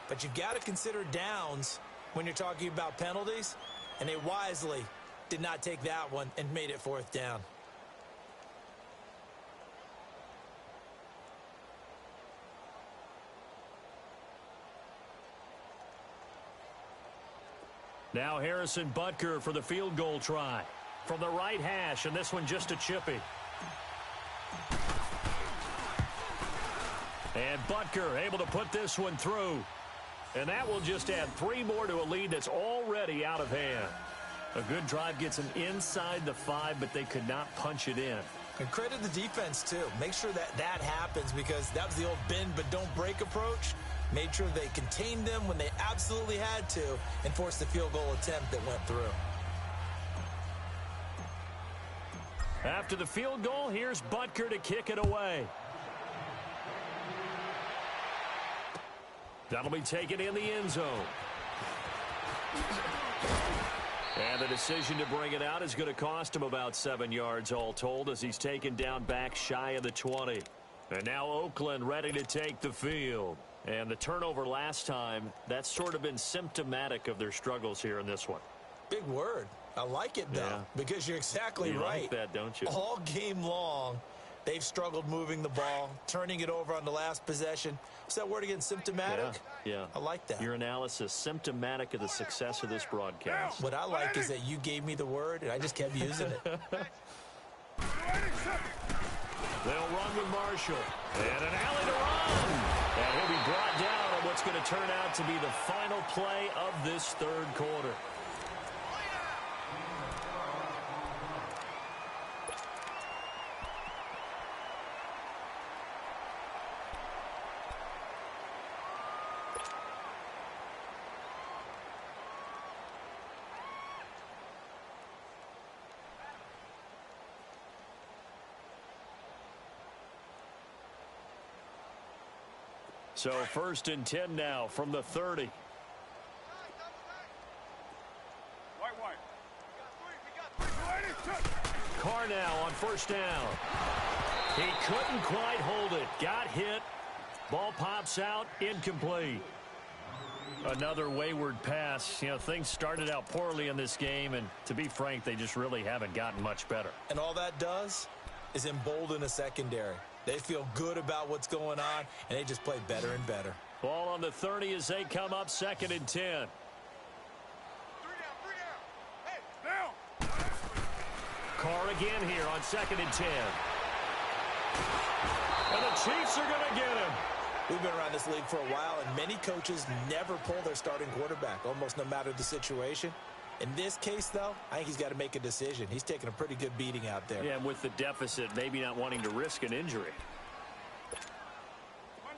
but you've got to consider downs when you're talking about penalties, and they wisely did not take that one and made it 4th down. Now Harrison Butker for the field goal try. From the right hash, and this one just a chippy. And Butker able to put this one through. And that will just add 3 more to a lead that's already out of hand. A good drive gets them inside the 5, but they could not punch it in. And credit the defense, too. Make sure that happens, because that was the old bend but don't break approach. Made sure they contained them when they absolutely had to and forced the field goal attempt that went through. After the field goal, here's Butker to kick it away. That'll be taken in the end zone. And the decision to bring it out is going to cost him about 7 yards all told, as he's taken down back shy of the 20. And now Oakland ready to take the field. And the turnover last time, that's sort of been symptomatic of their struggles here in this one. Big word. I like it, though, because you're exactly right. You like that, don't you? All game long, they've struggled moving the ball, turning it over on the last possession. What's that word again, symptomatic? Yeah. I like that. Your analysis, symptomatic of the success of this broadcast. What I like is that you gave me the word, and I just kept using it. They'll run with Marshall. And an alley to run. And he'll be brought down on what's going to turn out to be the final play of this 3rd quarter. So 1st and 10 now from the 30. Carr now on 1st down. He couldn't quite hold it. Got hit. Ball pops out. Incomplete. Another wayward pass. You know, things started out poorly in this game, and to be frank, they just really haven't gotten much better. And all that does is embolden a secondary. They feel good about what's going on, and they just play better and better. Ball on the 30 as they come up 2nd and 10. 3 down. Hey, down. Carr again here on 2nd and 10. And the Chiefs are going to get him. We've been around this league for a while, and many coaches never pull their starting quarterback, almost no matter the situation. In this case, though, I think he's got to make a decision. He's taking a pretty good beating out there. Yeah, and with the deficit, maybe not wanting to risk an injury.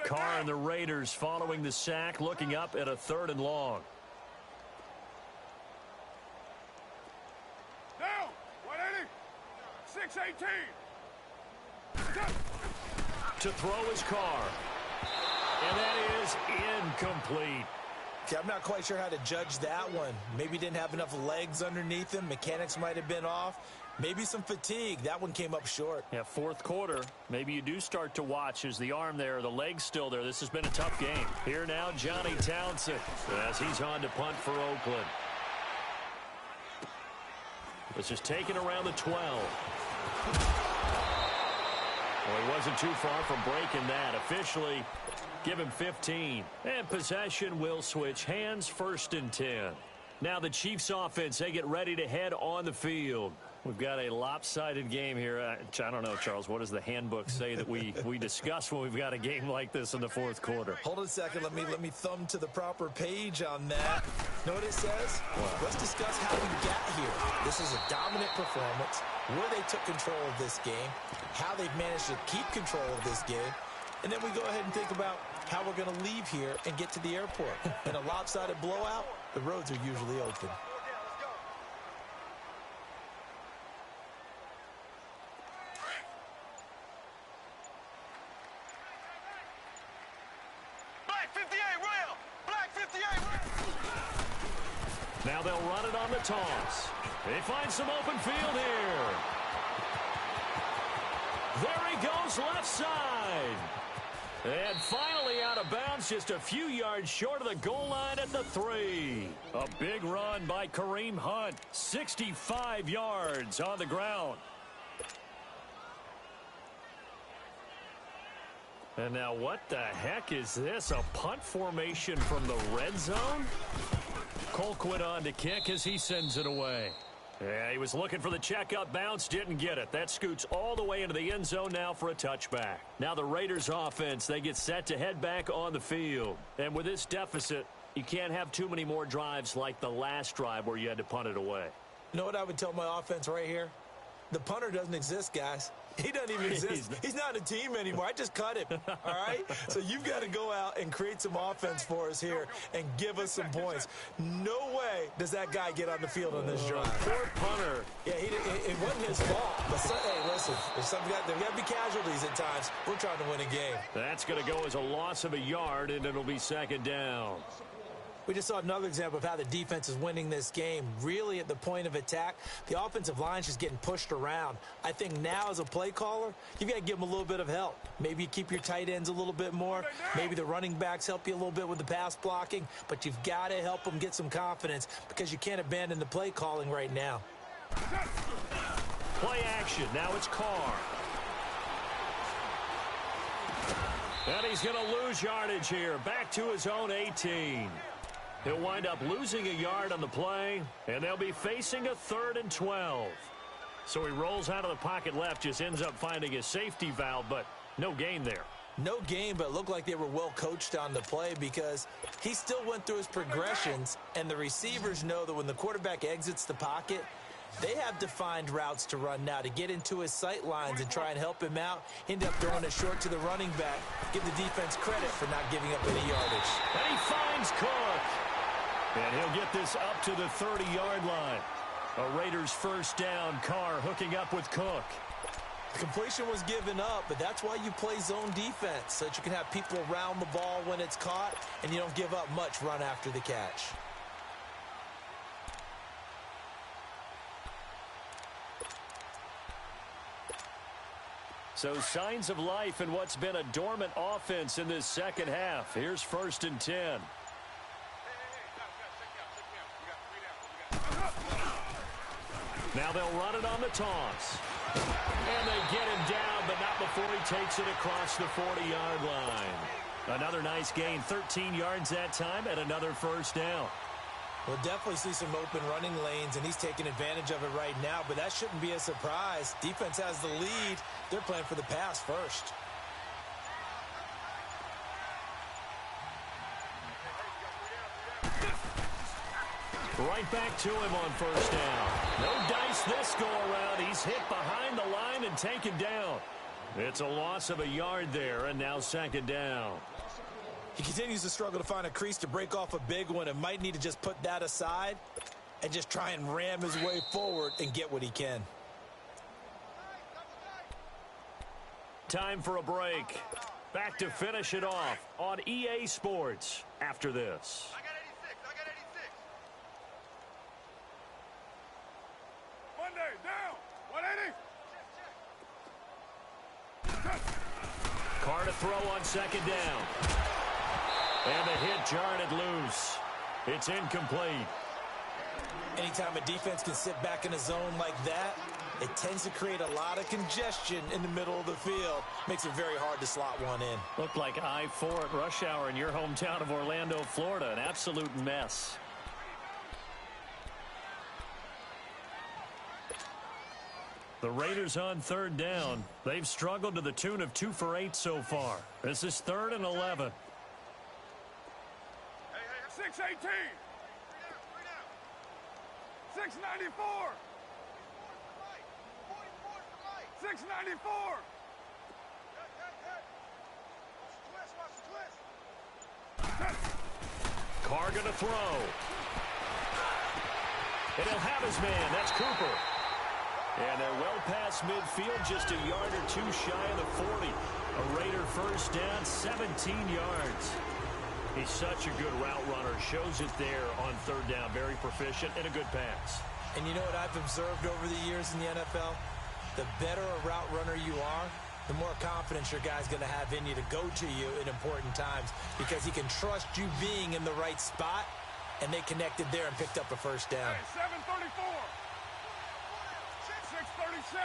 Carr and the Raiders following the sack, looking up at a 3rd and long. Down. 180. 6-18. To throw is Carr. And that is incomplete. See, I'm not quite sure how to judge that one. Maybe didn't have enough legs underneath him. Mechanics might have been off. Maybe some fatigue. That one came up short. Yeah, 4th quarter. Maybe you do start to watch as the arm there, the leg's still there. This has been a tough game. Here now, Johnny Townsend as he's on to punt for Oakland. This is taken around the 12. Well, he wasn't too far from breaking that. Officially, give him 15. And possession will switch hands. 1st and 10. Now the Chiefs offense, they get ready to head on the field. We've got a lopsided game here. I don't know, Charles, what does the handbook say that we discuss when we've got a game like this in the 4th quarter? Hold on a second. Let me thumb to the proper page on that. Know what it says? Let's discuss how we got here. This is a dominant performance, where they took control of this game, how they've managed to keep control of this game, and then we go ahead and think about how we're going to leave here and get to the airport. In a lopsided blowout, the roads are usually open. Now they'll run it on the toss. They find some open field here. There he goes left side. And finally out of bounds, just a few yards short of the goal line at the 3. A big run by Kareem Hunt, 65 yards on the ground. And now what the heck is this? A punt formation from the red zone? Colquitt on to kick as he sends it away. Yeah, he was looking for the checkup bounce, didn't get it. That scoots all the way into the end zone now for a touchback. Now the Raiders offense, they get set to head back on the field. And with this deficit, you can't have too many more drives like the last drive where you had to punt it away. You know what I would tell my offense right here? The punter doesn't exist, guys. He doesn't even exist. He's not a team anymore. I just cut him, all right? So you've got to go out and create some offense for us here and give us some points. No way does that guy get on the field on this drive. Poor punter. Yeah, it wasn't his fault. But hey, listen, there's got to be casualties at times. We're trying to win a game. That's going to go as a loss of a yard, and it'll be second down. We just saw another example of how the defense is winning this game. Really at the point of attack, the offensive line's just getting pushed around. I think now as a play caller, you've got to give them a little bit of help. Maybe you keep your tight ends a little bit more. Maybe the running backs help you a little bit with the pass blocking. But you've got to help them get some confidence because you can't abandon the play calling right now. Play action. Now it's Carr. And he's going to lose yardage here. Back to his own 18. He'll wind up losing a yard on the play, and they'll be facing a 3rd and 12. So he rolls out of the pocket left, just ends up finding a safety valve, but no gain there. No gain, but it looked like they were well coached on the play because he still went through his progressions, and the receivers know that when the quarterback exits the pocket, they have defined routes to run now to get into his sight lines and try and help him out. End up throwing it short to the running back. Give the defense credit for not giving up any yardage. And he finds Cook. And he'll get this up to the 30-yard line. A Raiders first down. Carr hooking up with Cook. The completion was given up, but that's why you play zone defense, so that you can have people around the ball when it's caught, and you don't give up much run after the catch. So signs of life in what's been a dormant offense in this second half. Here's 1st and 10. Now they'll run it on the toss. And they get him down, but not before he takes it across the 40-yard line. Another nice gain, 13 yards that time, and another first down. We'll definitely see some open running lanes, and he's taking advantage of it right now, but that shouldn't be a surprise. Defense has the lead. They're playing for the pass first. Right back to him on first down. No dice this go-around. He's hit behind the line and taken down. It's a loss of a yard there, and now second down. He continues to struggle to find a crease to break off a big one and might need to just put that aside and just try and ram his way forward and get what he can. Time for a break. Back to finish it off on EA Sports after this. I got 86. Monday, down. 180. Carr to throw on second down. And the hit jarred it loose. It's incomplete. Anytime a defense can sit back in a zone like that, it tends to create a lot of congestion in the middle of the field. Makes it very hard to slot one in. Looked like I-4 at rush hour in your hometown of Orlando, Florida. An absolute mess. The Raiders on third down. They've struggled to the tune of 2 for 8 so far. This is 3rd and 11. 618. 694. 694. Carr going to throw. And he'll have his man. That's Cooper. And they're well past midfield, just a yard or two shy of the 40. A Raider first down, 17 yards. He's such a good route runner. Shows it there on third down. Very proficient and a good pass. And you know what I've observed over the years in the NFL? The better a route runner you are, the more confidence your guy's going to have in you to go to you in important times because he can trust you being in the right spot, and they connected there and picked up a first down. Hey, 7:34. 6:37.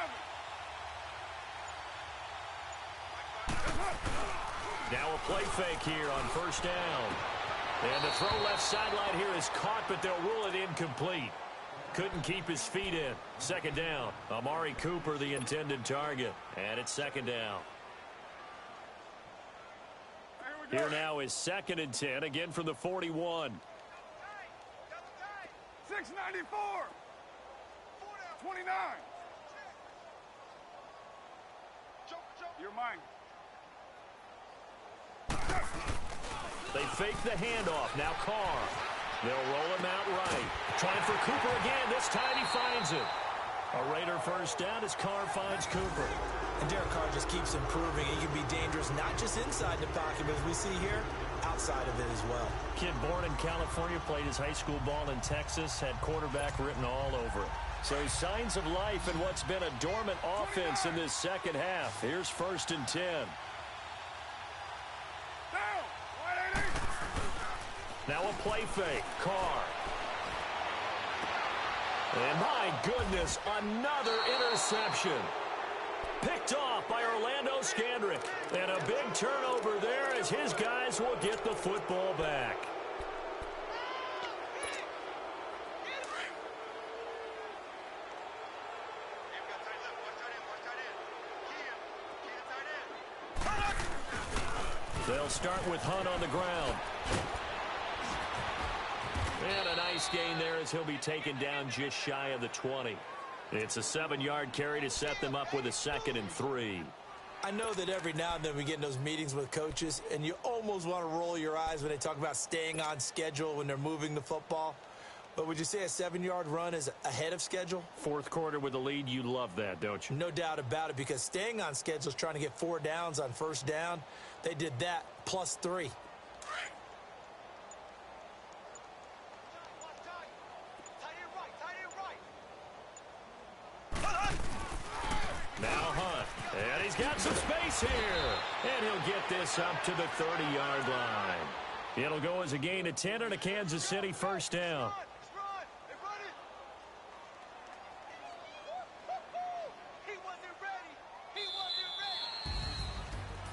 Now a play fake here on first down. And the throw left sideline here is caught, but they'll rule it incomplete. Couldn't keep his feet in. Second down. Amari Cooper, the intended target. And it's second down. Here now is 2nd and 10, again from the 41. 6:94. 29. You're mine. They fake the handoff. Now Carr. They'll roll him out right. Trying for Cooper again. This time he finds it. A Raider first down as Carr finds Cooper. And Derek Carr just keeps improving. He can be dangerous not just inside the pocket, but as we see here, outside of it as well. Kid born in California, played his high school ball in Texas, had quarterback written all over it. So signs of life in what's been a dormant offense in this second half. Here's 1st and 10. Now a play fake. Carr. And my goodness, another interception. Picked off by Orlando Scandrick. And a big turnover there as his guys will get the football back. They'll start with Hunt on the ground. And a nice gain there as he'll be taken down just shy of the 20. It's a 7-yard carry to set them up with a 2nd and 3. I know that every now and then we get in those meetings with coaches, and you almost want to roll your eyes when they talk about staying on schedule when they're moving the football. But would you say a 7-yard run is ahead of schedule? 4th quarter with the lead, you love that, don't you? No doubt about it, because staying on schedule is trying to get 4 downs on first down. They did that plus 3. Now Hunt, and he's got some space here. And he'll get this up to the 30-yard line. It'll go as a gain of 10 and a Kansas City first down.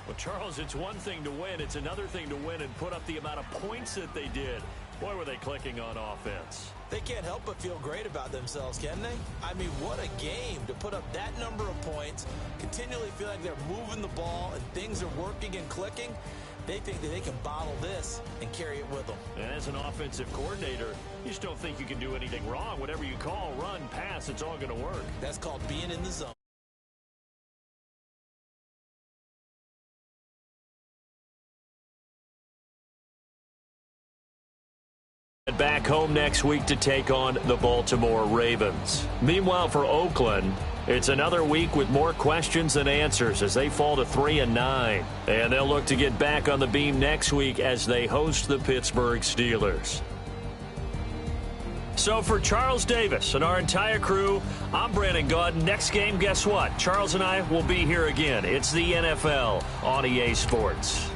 Well, Charles, it's one thing to win. It's another thing to win and put up the amount of points that they did. Boy, were they clicking on offense. They can't help but feel great about themselves, can they? I mean, what a game to put up that number of points, continually feel like they're moving the ball and things are working and clicking. They think that they can bottle this and carry it with them. And as an offensive coordinator, you just don't think you can do anything wrong. Whatever you call, run, pass, it's all going to work. That's called being in the zone. Back home next week to take on the Baltimore Ravens. Meanwhile, for Oakland, it's another week with more questions than answers as they fall to 3-9. And they'll look to get back on the beam next week as they host the Pittsburgh Steelers. So for Charles Davis and our entire crew, I'm Brandon Gaudin. Next game, guess what? Charles and I will be here again. It's the NFL on EA Sports.